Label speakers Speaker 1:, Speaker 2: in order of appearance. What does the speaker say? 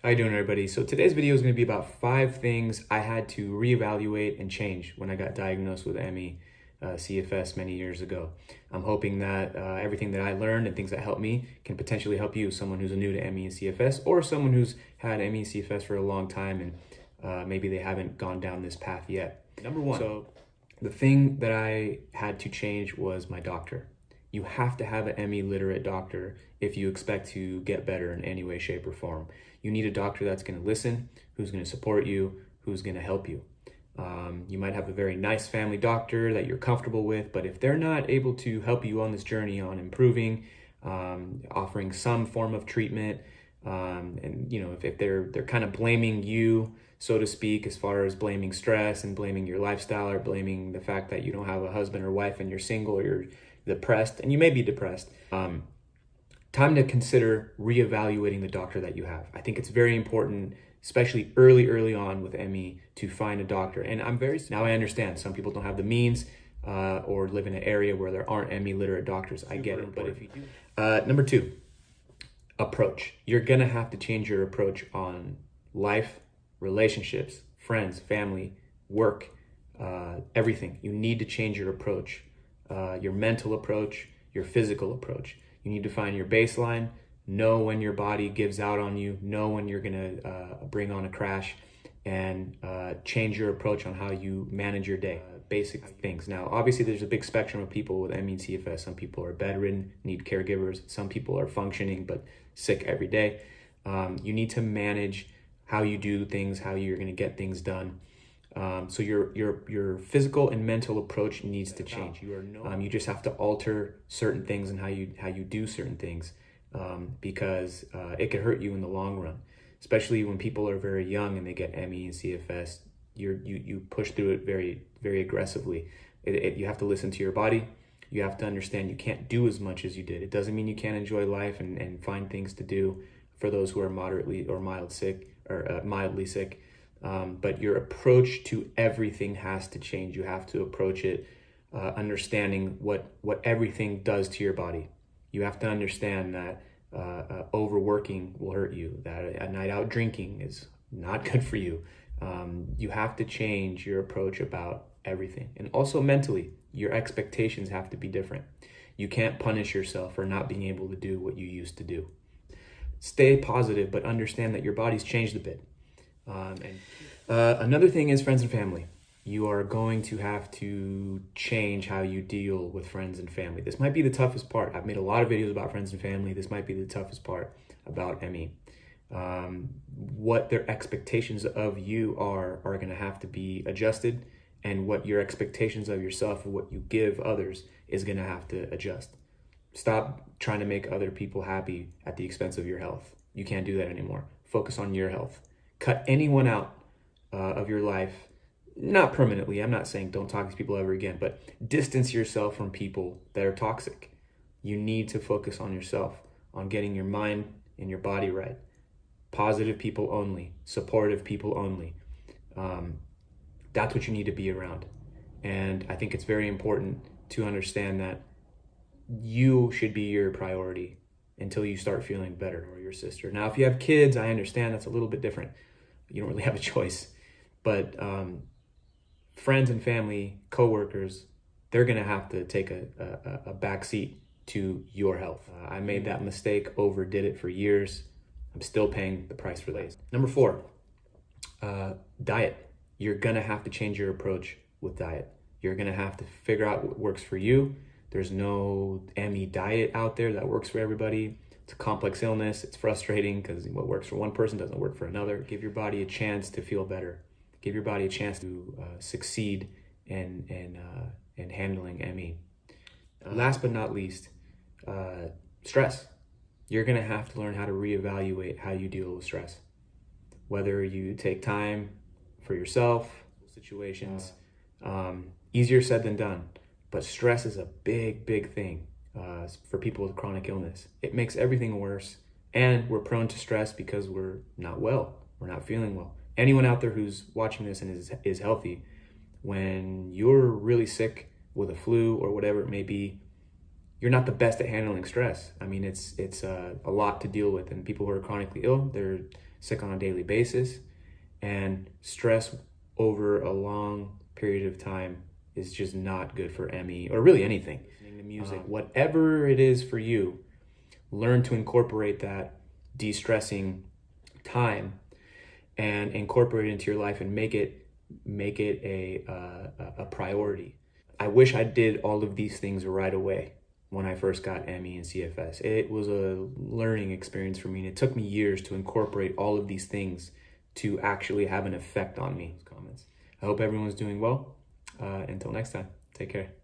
Speaker 1: How you doing, everybody? So today's video is going to be about 5 things I had to reevaluate and change when I got diagnosed with ME, CFS many years ago. I'm hoping that everything that I learned and things that helped me can potentially help you, someone who's new to ME and CFS, or someone who's had ME and CFS for a long time and maybe they haven't gone down this path yet. Number one, so the thing that I had to change was my doctor. You have to have an ME literate doctor if you expect to get better in any way, shape, or form. You need a doctor that's going to listen, who's going to support you, who's going to help you. You might have a very nice family doctor that you're comfortable with, but if they're not able to help you on this journey on improving, offering some form of treatment, and if they're kind of blaming you, so to speak, as far as blaming stress and blaming your lifestyle or blaming the fact that you don't have a husband or wife and you're single or you're depressed, and you may be depressed, time to consider reevaluating the doctor that you have. I think it's very important, especially early on with ME, to find a doctor. And now I understand some people don't have the means or live in an area where there aren't ME literate doctors. I get it, but if you do. Number 2, approach. You're gonna have to change your approach on life, relationships, friends, family, work, everything. You need to change your approach, your mental approach, your physical approach. You need to find your baseline, know when your body gives out on you, know when you're gonna bring on a crash, and change your approach on how you manage your day. Basic things. Now, obviously, there's a big spectrum of people with ME and CFS. Some people are bedridden, need caregivers. Some people are functioning but sick every day. You need to manage how you do things, how you're gonna get things done. So your physical and mental approach needs to change. You just have to alter certain things and how you do certain things, because it could hurt you in the long run, especially when people are very young and they get ME and CFS. You push through it very aggressively. You have to listen to your body. You have to understand you can't do as much as you did. It doesn't mean you can't enjoy life and find things to do for those who are moderately or mildly sick. But your approach to everything has to change. You have to approach it understanding what everything does to your body. You have to understand that overworking will hurt you, that a night out drinking is not good for you. You have to change your approach about everything. And also mentally, your expectations have to be different. You can't punish yourself for not being able to do what you used to do. Stay positive, but understand that your body's changed a bit. Another thing is friends and family. You are going to have to change how you deal with friends and family. This might be the toughest part. I've made a lot of videos about friends and family. This might be the toughest part about ME. What their expectations of you are going to have to be adjusted, and what your expectations of yourself and what you give others is going to have to adjust. Stop trying to make other people happy at the expense of your health. You can't do that anymore. Focus on your health. Cut anyone out of your life, not permanently. I'm not saying don't talk to these people ever again, but distance yourself from people that are toxic. You need to focus on yourself, on getting your mind and your body right. Positive people only, supportive people only. That's what you need to be around. And I think it's very important to understand that you should be your priority until you start feeling better, or your sister. Now, if you have kids, I understand that's a little bit different. You don't really have a choice. But friends and family, coworkers, they're gonna have to take a back seat to your health. I made that mistake, overdid it for years. I'm still paying the price for that. Number 4, diet. You're gonna have to change your approach with diet. You're gonna have to figure out what works for you. There's no ME diet out there that works for everybody. It's a complex illness. It's frustrating because what works for one person doesn't work for another. Give your body a chance to feel better. Give your body a chance to succeed in handling ME. Last but not least, stress. You're gonna have to learn how to reevaluate how you deal with stress. Whether you take time for yourself, situations, easier said than done. But stress is a big thing for people with chronic illness. It makes everything worse, and we're prone to stress because we're not well. We're not feeling well. Anyone out there who's watching this and is healthy, when you're really sick with a flu or whatever it may be, you're not the best at handling stress. I mean, it's a lot to deal with, and people who are chronically ill, sick on a daily basis, and stress over a long period of time is just not good for ME or really anything. Listening to music, whatever it is for you, learn to incorporate that de-stressing time and incorporate it into your life and make it a priority. I wish I did all of these things right away when I first got ME and CFS. It was a learning experience for me, and it took me years to incorporate all of these things to actually have an effect on me. Comments. I hope everyone's doing well. Until next time, take care.